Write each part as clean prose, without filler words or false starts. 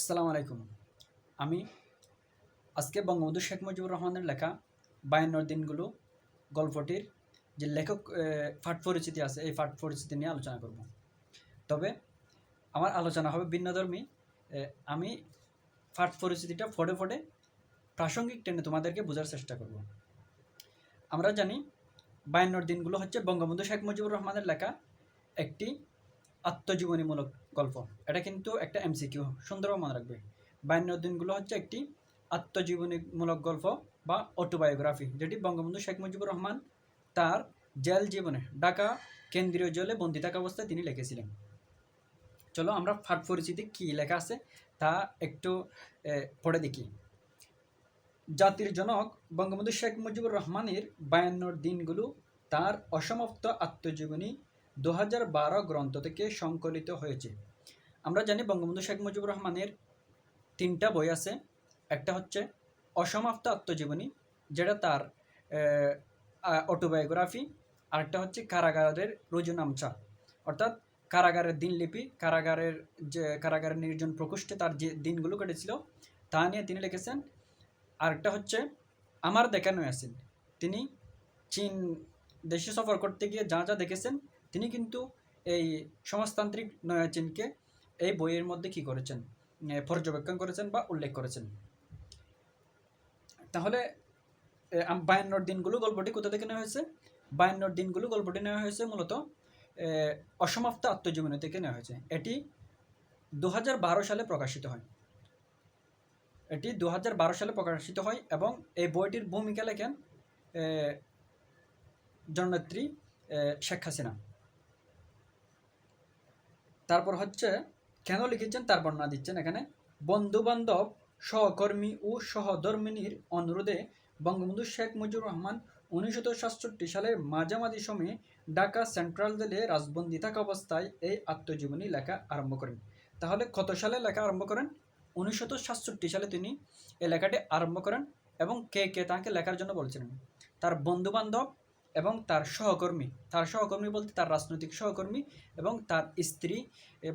আসসালামু আলাইকুম। আমি আজকে বঙ্গবন্ধু শেখ মুজিবুর রহমানের লেখা ৫২ দিনগুলো গল্পটির যে লেখক পাঠ পরিচিতি আছে, এই পাঠ পরিচিতি নিয়ে আলোচনা করব। তবে আমার আলোচনা হবে ভিন্নধর্মী। আমি পাঠ পরিচিতিটা ফোটে ফোটে প্রাসঙ্গিক টেনে তোমাদেরকে বোঝার চেষ্টা করব। আমরা জানি ৫২ দিনগুলো হচ্ছে বঙ্গবন্ধু শেখ মুজিবুর রহমানের লেখা একটি আত্মজীবনীমূলক গল্প। এটা কিন্তু একটা এমসিকিউ, সুন্দরভাবে মনে রাখবে। ৫২ দিনগুলো হচ্ছে একটি আত্মজীবনীমূলক গল্প বা অটোবায়োগ্রাফি, যেটি বঙ্গবন্ধু শেখ মুজিবুর রহমান তার জেল জীবনে ঢাকা কেন্দ্রীয় জেলে বন্দী থাকা অবস্থায় তিনি লিখেছিলেন। চলো আমরা পাঠ পরিচিতি কী লেখা আছে তা একটু পড়ে দেখি। জাতির জনক বঙ্গবন্ধু শেখ মুজিবুর রহমানের ৫২ দিনগুলো তার অসমাপ্ত আত্মজীবনী ২০১২ গ্রন্থ থেকে সংকলিত হয়েছে। আমরা জানি বঙ্গবন্ধু শেখ মুজিবুর রহমানের ৩টা বই আছে। একটা হচ্ছে অসমাপ্ত আত্মজীবনী, যেটা তার অটোবায়োগ্রাফি। আরেকটা হচ্ছে কারাগারের রুজুনামচা, অর্থাৎ কারাগারের দিনলিপি, কারাগারের নির্জন প্রকোষ্ঠে তার যে দিনগুলো কেটেছিল তা নিয়ে তিনি লিখেছেন। আরেকটা হচ্ছে আমার দেখা নয়াসিন, তিনি চীন দেশে সফর করতে গিয়ে যা যা দেখেছেন তিনি কিন্তু এই সমাজতান্ত্রিক নয়াচীনকে এই বইয়ের মধ্যে কী করেছেন, পর্যবেক্ষণ করেছেন বা উল্লেখ করেছেন। তাহলে ৫২ দিনগুলো গল্পটি কোথা থেকে নেওয়া হয়েছে? ৫২ দিনগুলো গল্পটি নেওয়া হয়েছে মূলত অসমাপ্ত আত্মজীবনী থেকে নেওয়া হয়েছে। এটি ২০১২ সালে প্রকাশিত হয়। এটি ২০১২ সালে প্রকাশিত হয় এবং এই বইটির ভূমিকা লেখেন জননেত্রী শেখ হাসিনা। তারপর হচ্ছে কেন লিখেছেন তার বর্ণনা দিচ্ছেন এখানে। বন্ধুবান্ধব, সহকর্মী ও সহধর্মিণীর অনুরোধে বঙ্গবন্ধু শেখ মুজিবুর রহমান ১৯৬৭ সালের মাঝামাঝি সময়ে ঢাকা সেন্ট্রাল জেলে রাজবন্দি থাকা অবস্থায় এই আত্মজীবনী লেখা আরম্ভ করেন। তাহলে কত সালে লেখা আরম্ভ করেন? ১৯৬৭ সালে তিনি এই লেখাটি আরম্ভ করেন। এবং কে কে তাকে লেখার জন্য বলছিলেন? তার বন্ধুবান্ধব এবং তার সহকর্মী বলতে তার রাজনৈতিক সহকর্মী এবং তার স্ত্রী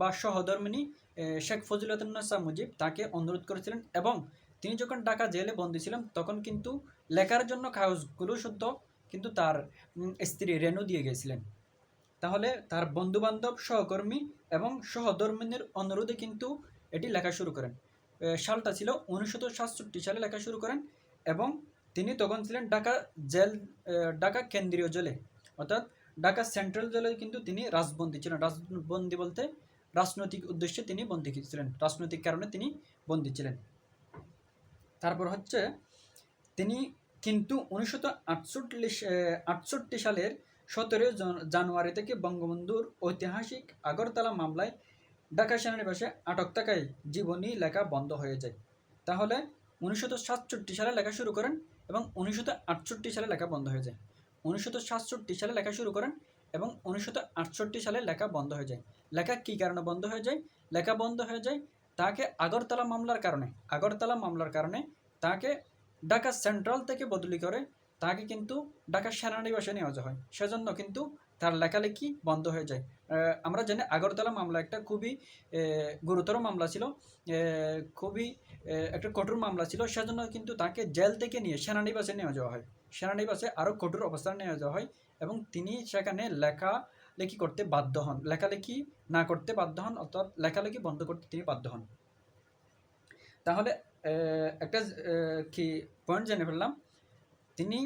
বা সহধর্মিণী শেখ ফজিলাতুন্নেসা মুজিব তাকে অনুরোধ করেছিলেন। এবং তিনি যখন ঢাকা জেলে বন্দী ছিলেন তখন কিন্তু লেখার জন্য কাগজগুলো শুদ্ধ কিন্তু তার স্ত্রী রেণু দিয়ে গিয়েছিলেন। তাহলে তার বন্ধুবান্ধব, সহকর্মী এবং সহধর্মিণীর অনুরোধে কিন্তু এটি লেখা শুরু করেন। সালটা ছিল ১৯৬৭ সালে লেখা শুরু করেন এবং তিনি তখন ছিলেন ঢাকা কেন্দ্রীয় জেলে, অর্থাৎ ঢাকা সেন্ট্রাল জেলে কিন্তু তিনি রাজবন্দী ছিলেন। রাজবন্দী বলতে রাজনৈতিক উদ্দেশ্যে তিনি বন্দী ছিলেন, রাজনৈতিক কারণে তিনি বন্দী ছিলেন। তারপর হচ্ছে তিনি কিন্তু ১৯৬৮ সালের ১৭ জানুয়ারি থেকে বঙ্গবন্ধুর ঐতিহাসিক আগরতলা মামলায় ঢাকা সেনানিবাসে আটক থাকায় জীবনী লেখা বন্ধ হয়ে যায়। তাহলে ১৯৬৭ সালে লেখা শুরু করেন এবং ১৯৬৮ সালে লেখা বন্ধ হয়ে যায়। ১৯৬৭ সালে লেখা শুরু করেন এবং ১৯৬৮ সালে লেখা বন্ধ হয়ে যায়। লেখা কী কারণে বন্ধ হয়ে যায়? লেখা বন্ধ হয়ে যায় তাকে আগরতলা মামলার কারণে তাকে ঢাকা সেন্ট্রাল থেকে বদলি করে তাকে কিন্তু ঢাকা সেনানিবাসে নেওয়া হয়। সেজন্য কিন্তু তার লেখালেখি বন্ধ হয়ে যায়। আমরা জানি আগরতলা মামলা একটা খুবই গুরুতর মামলা ছিল, খুবই একটা কঠোর মামলা ছিল। সেজন্য কিন্তু তাকে জেল থেকে নিয়ে সেনানিবাসে নেওয়া যাওয়া হয়। সেনানিবাসে আরও কঠোর অবস্থানে নেওয়া যাওয়া হয় এবং তিনি সেখানে লেখালেখি করতে বাধ্য হন, লেখালেখি না করতে বাধ্য হন, অর্থাৎ লেখালেখি বন্ধ করতে তিনি বাধ্য হন। তাহলে একটা কি পয়েন্ট জেনে ফেললাম, তিনি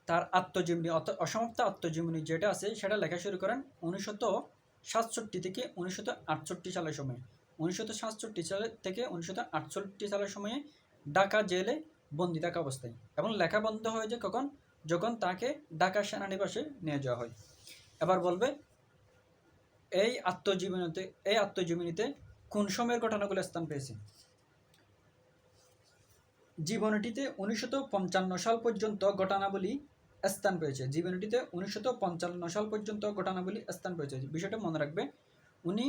তার আত্মজীবনী অর্থাৎ অসমাপ্ত আত্মজীবনী যেটা আছে সেটা লেখা শুরু করেন ১৯৬৭ থেকে ১৯৬৮ সালের সময়। ১৯৬৭ সালে থেকে ১৯৬৮ সালের সময়ে ঢাকা জেলে বন্দি থাকা অবস্থায়, এবং লেখা বন্ধ হয়ে যায় কখন? যখন তাকে ঢাকা সেনানিবাসে নিয়ে যাওয়া হয়। এবার বলবে এই আত্মজীবনীতে কোন সময়ের ঘটনাগুলো স্থান পেয়েছে? জীবনীটিতে ১৯৫৫ সাল পর্যন্ত ঘটনাবলী স্থান পেয়েছে। জীবনীটিতে ১৯৫৫ সাল পর্যন্ত ঘটনাবলী স্থান পেয়েছে। বিষয়টা মনে রাখবে। উনি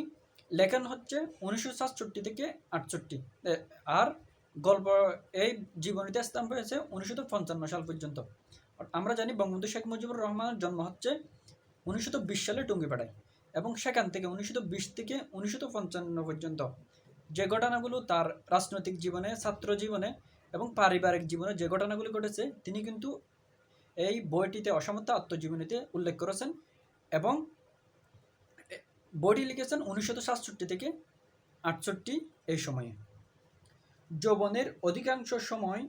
লেখেন হচ্ছে ১৯৬৭ থেকে ৬৮, আর গল্প এই জীবনীতে স্থান পেয়েছে ১৯৫৫ সাল পর্যন্ত। আমরা জানি বঙ্গবন্ধু শেখ মুজিবুর রহমানের জন্ম হচ্ছে ১৯২০ সালে টুঙ্গিপাড়ায়, এবং সেখান থেকে ১৯২০ থেকে ১৯৫৫ পর্যন্ত যে ঘটনাগুলো তার রাজনৈতিক জীবনে, ছাত্র জীবনে এবং পারিবারিক জীবনে যে ঘটনাগুলো ঘটেছে তিনি কিন্তু এই বইটিতে অসমতা আত্মজীবনীতে উল্লেখ করেছেন এবং বইটি লিখেছেন 1967 থেকে 68 এই সময়ে। যৌবনের অধিকাংশ সময়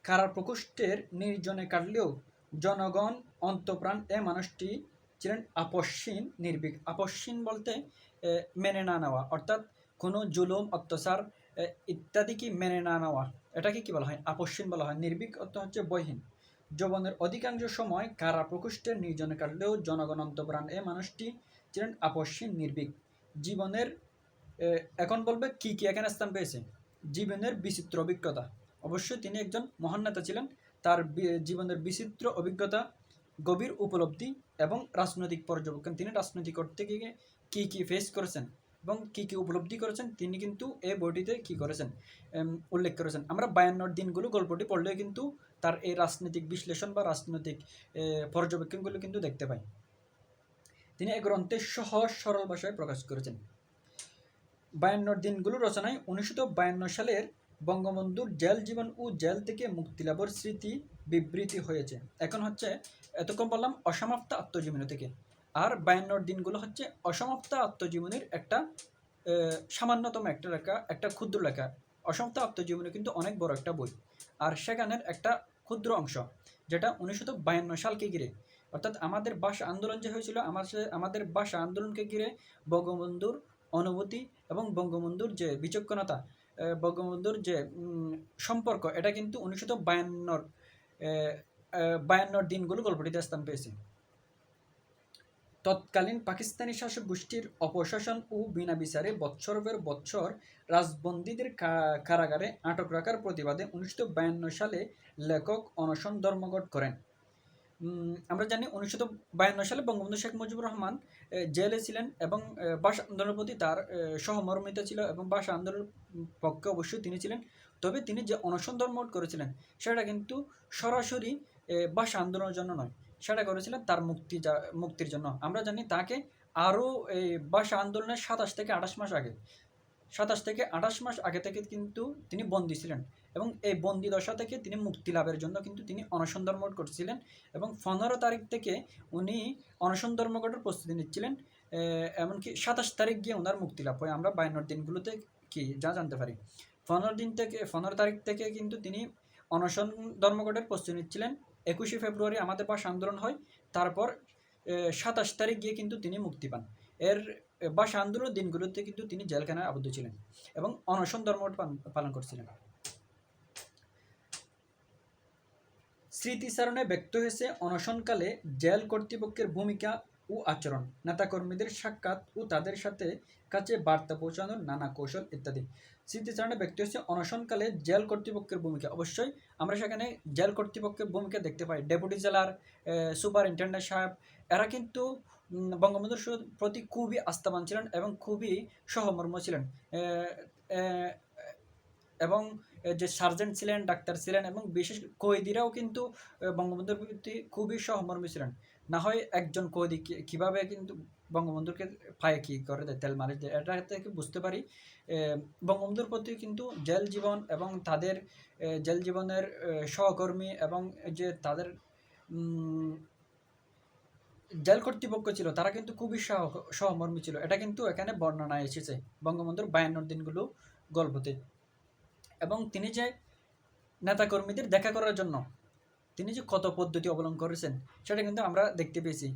কারার প্রকোষ্ঠের নির্জনে কাটলেও জনগণ অন্তঃপ্রাণ এ মানুষটি ছিলেন আপসহীন, নির্ভীক। আপসহীন বলতে মেনে না নেওয়া, অর্থাৎ কোনো জুলুম, অত্যাচার ইত্যাদি কি মেনে না নেওয়া, এটাকে কি বলা হয়? আপসহীন বলা হয়। নির্ভীক অর্থ হচ্ছে বয়হীন। যৌবনের অধিকাংশ সময় কারা প্রকোষ্ঠের নির্জনে কাটলেও জনগণ অন্তঃপ্রাণ এ মানুষটি ছিলেন আপসহীন, নির্ভীক। জীবনের এখন বলবে কি কি এখানে স্থান পেয়েছে। জীবনের বিচিত্র অভিজ্ঞতা, অবশ্যই তিনি একজন মহান নেতা ছিলেন। তার জীবনের বিচিত্র অভিজ্ঞতা, গভীর উপলব্ধি এবং রাজনৈতিক পর্যবেক্ষণ, তিনি রাজনৈতিক করতে গিয়ে কী কী ফেস করেছেন এবং কী কী উপলব্ধি করেছেন তিনি কিন্তু এই বইটিতে কী করেছেন, উল্লেখ করেছেন। আমরা 52 দিনগুলো গল্পটি পড়লে কিন্তু তার এই রাজনৈতিক বিশ্লেষণ বা রাজনৈতিক পর্যবেক্ষণগুলো কিন্তু দেখতে পাই। তিনি এই গ্রন্থে সহজ সরল ভাষায় প্রকাশ করেছেন। 52 দিনগুলো রচনায় 1952 সালের বঙ্গবন্ধুর জেল জীবন ও জেল থেকে মুক্তিলাভের স্মৃতি বিবৃতি হয়েছে। এখন হচ্ছে এতক্ষণ বললাম অসমাপ্ত আত্মজীবনী থেকে, আর 52 দিনগুলো হচ্ছে অসমাপ্ত আত্মজীবনীর একটা সামান্যতম একটা লেখা, একটা ক্ষুদ্র লেখা। অসমাপ্ত আত্মজীবনী কিন্তু অনেক বড় একটা বই, আর সেখানের একটা ক্ষুদ্র অংশ যেটা 1952 সালকে ঘিরে, অর্থাৎ আমাদের ভাষা আন্দোলন যে হয়েছিল, আমাদের ভাষা আন্দোলনকে ঘিরে বঙ্গবন্ধুর অনুভূতি এবং বঙ্গবন্ধুর যে বিচক্ষণতা, বঙ্গবন্ধুর যে সম্পর্ক, এটা কিন্তু 1952 দিনগুলো গল্পটিতে স্থান পেয়েছে। তৎকালীন পাকিস্তানি শাসক গোষ্ঠীর অপশাসন ও বিনা বিচারে বৎসরের পর বৎসর রাজবন্দীদের কারাগারে আটক রাখার প্রতিবাদে 1952 সালে লেখক অনশন ধর্মঘট করেন। আমরা জানি 1952 সালে বঙ্গবন্ধু শেখ মুজিবুর রহমান জেলে ছিলেন এবং ভাষা আন্দোলনের প্রতি তার সহমর্মিতা ছিল এবং ভাষা আন্দোলনের পক্ষে অবশ্যই তিনি ছিলেন। তবে তিনি যে অনশন ধর্মঘট করেছিলেন সেটা কিন্তু সরাসরি ভাষা আন্দোলনের জন্য নয়, সেটা করেছিলেন তার মুক্তির জন্য। আমরা জানি তাকে আরও এই ভাষা আন্দোলনের 27 থেকে 28 মাস আগে, 27 থেকে 28 মাস আগে থেকে কিন্তু তিনি বন্দী ছিলেন এবং এই বন্দি দশা থেকে তিনি মুক্তি লাভের জন্য কিন্তু তিনি অনশন ধর্মঘট করছিলেন এবং 15 তারিখ থেকে উনি অনশন ধর্মঘটের প্রস্তুতি নিচ্ছিলেন, এমনকি 27 তারিখ গিয়ে ওনার মুক্তি লাভ হয়। আমরা 52 দিনগুলোতে কি যা জানতে পারি, 15 তারিখ থেকে কিন্তু তিনি অনশন ধর্মঘটের প্রস্তুতি নিচ্ছিলেন। 21শে ফেব্রুয়ারি আমাদের ভাষা আন্দোলন হয়, তারপর 27 তারিখ গিয়ে কিন্তু তিনি মুক্তি পান। এর ভাষা আন্দোলনের দিনগুলোতে কিন্তু তিনি জেলখানায় আবদ্ধ ছিলেন এবং অনশন ধর্মঘট পালন করছিলেন। স্মৃতিচারণে ব্যক্ত হয়েছে অনশনকালে জেল কর্তৃপক্ষের ভূমিকা ও আচরণ, নেতাকর্মীদের সাক্ষাৎ ও তাদের সাথে কাছে বার্তা পৌঁছানোর নানা কৌশল ইত্যাদি। স্মৃতিচারণে ব্যক্ত হয়েছে অনশনকালে জেল কর্তৃপক্ষের ভূমিকা। অবশ্যই আমরা সেখানে জেল কর্তৃপক্ষের ভূমিকা দেখতে পাই। ডেপুটি জেলার সুপারিনটেন্ডেন্ট সাহেব, এরা কিন্তু বঙ্গবন্ধুর প্রতি খুবই আস্থাবান ছিলেন এবং খুবই সহমর্ম ছিলেন, এবং যে সার্জেন্ট ছিলেন, ডাক্তার ছিলেন এবং বিশেষ কয়েদিরাও কিন্তু বঙ্গবন্ধুর প্রতি খুবই সহমর্মী ছিলেন। না হয় একজন কয়েদি কীভাবে কিন্তু বঙ্গবন্ধুকে পায়ে কী করে দেয়, তেল মালিশ দেয়, এটা থেকে বুঝতে পারি বঙ্গবন্ধুর প্রতি কিন্তু জেল জীবন এবং তাদের জেল জীবনের সহকর্মী এবং যে তাদের জেল কর্তৃপক্ষ ছিল তারা কিন্তু খুবই সহমর্মী ছিল। এটা কিন্তু এখানে বর্ণনায় এসেছে বঙ্গবন্ধুর 52 দিনগুলো গল্পতে। এবং তিনি যে নেতাকর্মীদের দেখা করার জন্য তিনি যে কত পদ্ধতি অবলম্বন করেছেন সেটা কিন্তু আমরা দেখতে পেয়েছি।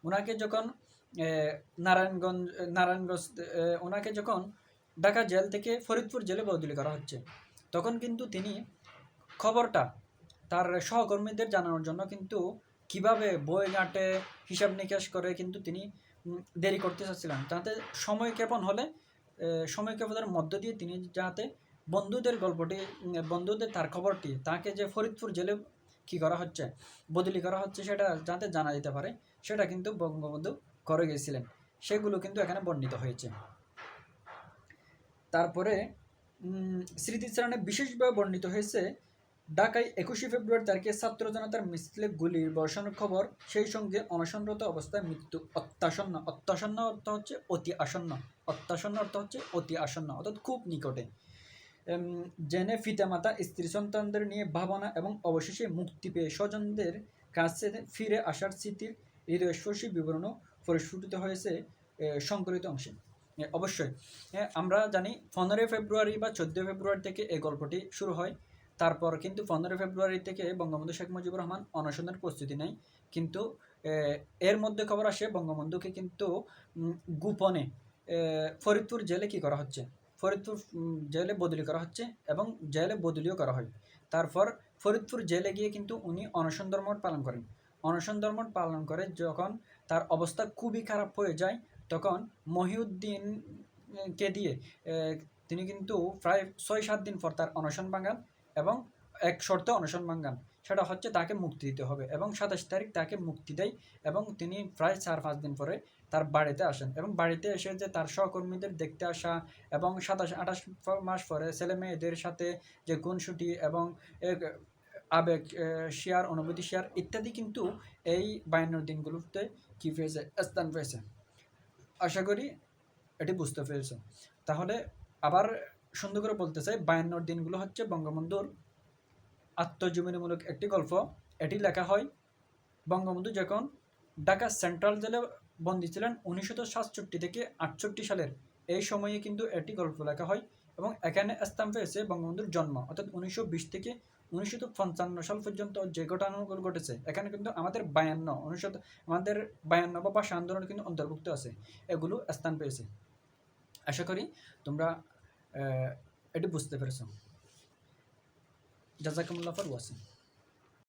ওনাকে যখন নারায়ণগঞ্জ ওনাকে যখন ঢাকা জেল থেকে ফরিদপুর জেলে বদলি করা হচ্ছে, তখন কিন্তু তিনি খবরটা তার সহকর্মীদের জানানোর জন্য কিন্তু কিভাবে বই ঘাটে হিসাব নিকাশ করে কিন্তু তিনি দেরি করতে চাচ্ছিলেন, যাতে সময় ক্ষেপণ হলে সময় ক্ষেপণের মধ্য দিয়ে তিনি যাতে বন্ধুদের তার খবরটি তাকে যে ফরিদপুর জেলে কী করা হচ্ছে, বদলি করা হচ্ছে, সেটা যাতে জানা যেতে পারে, সেটা কিন্তু বঙ্গবন্ধু করে গিয়েছিলেন। সেগুলো কিন্তু এখানে বর্ণিত হয়েছে। তারপরে স্মৃতিচারণে বিশেষভাবে বর্ণিত হয়েছে ঢাকায় 21শে ফেব্রুয়ারি তারিখে ছাত্র জনতার মিছিলে গুলির বর্ষণের খবর, সেই সঙ্গে অনশনরত অবস্থায় মৃত্যু অত্যাসন্ন। অত্যাসন্ন অর্থ হচ্ছে অতি আসন্ন। অত্যাসন্ন অর্থ হচ্ছে অতি আসন্ন, অর্থাৎ খুব নিকটে। জেনে পিতামাতা স্ত্রী সন্তানদের নিয়ে ভাবনা এবং অবশেষে মুক্তি পেয়ে স্বজনদের কাছে ফিরে আসার স্মৃতির হৃদয়স্পর্শী বিবরণও পরিস্ফুটিত হয়েছে সংকলিত অংশে। অবশ্যই আমরা জানি 15 ফেব্রুয়ারি বা 14 ফেব্রুয়ারি থেকে এই গল্পটি শুরু হয়। তারপর কিন্তু 15 ফেব্রুয়ারি থেকে বঙ্গবন্ধু শেখ মুজিবুর রহমান অনশনের প্রস্তুতি নেয়। কিন্তু এর মধ্যে খবর আসে বঙ্গবন্ধুকে কিন্তু গোপনে ফরিদপুর জেলে কী করা হচ্ছে, ফরিদপুর জেলে বদলি করা হচ্ছে এবং জেলে বদলিও করা হয়। তারপর ফরিদপুর জেলে গিয়ে কিন্তু উনি অনশন ধর্ম পালন করেন। অনশন ধর্ম পালন করে যখন তার অবস্থা খুবই খারাপ হয়ে যায়, তখন মহিউদ্দিনকে দিয়ে তিনি কিন্তু প্রায় 6-7 দিন পর তার অনশন ভাঙান এবং এক শর্তে অনশন ভাঙান, সেটা হচ্ছে তাকে মুক্তি দিতে হবে, এবং 27 তারিখ তাকে মুক্তি দেয় এবং তিনি প্রায় 4-5 দিন পরে তার বাড়িতে আসেন। এবং বাড়িতে এসে যে তার সহকর্মীদের দেখতে আসা এবং 27-28 মাস পরে ছেলে মেয়েদের সাথে যে গুণসুটি এবং আবেগ শেয়ার, অনুভূতি শেয়ার ইত্যাদি কিন্তু এই 52 দিনগুলোতে কী পেয়েছে, স্থান পেয়েছে। আশা করি এটি বুঝতে পেরেছে। তাহলে আবার সুন্দর করে বলতে চাই, 52 দিনগুলো হচ্ছে বঙ্গবন্ধুর আত্মজীবনীমূলক একটি গল্প। এটি লেখা হয় বঙ্গবন্ধু যখন ঢাকা সেন্ট্রাল জেলে বন্দী ছিলেন 1967 থেকে 68 সালের এই সময়ে কিন্তু এটি গল্প লেখা হয়, এবং এখানে স্থান পেয়েছে বঙ্গবন্ধুর জন্ম, অর্থাৎ 1920 থেকে 1955 সাল পর্যন্ত যে ঘটনাগুলো ঘটেছে এখানে কিন্তু আমাদের 52 বা ভাষা আন্দোলন কিন্তু অন্তর্ভুক্ত আছে, এগুলো স্থান পেয়েছে। আশা করি তোমরা এটি বুঝতে পেরেছ। জাযাকুমুল্লাহ ফর ওয়াচিং।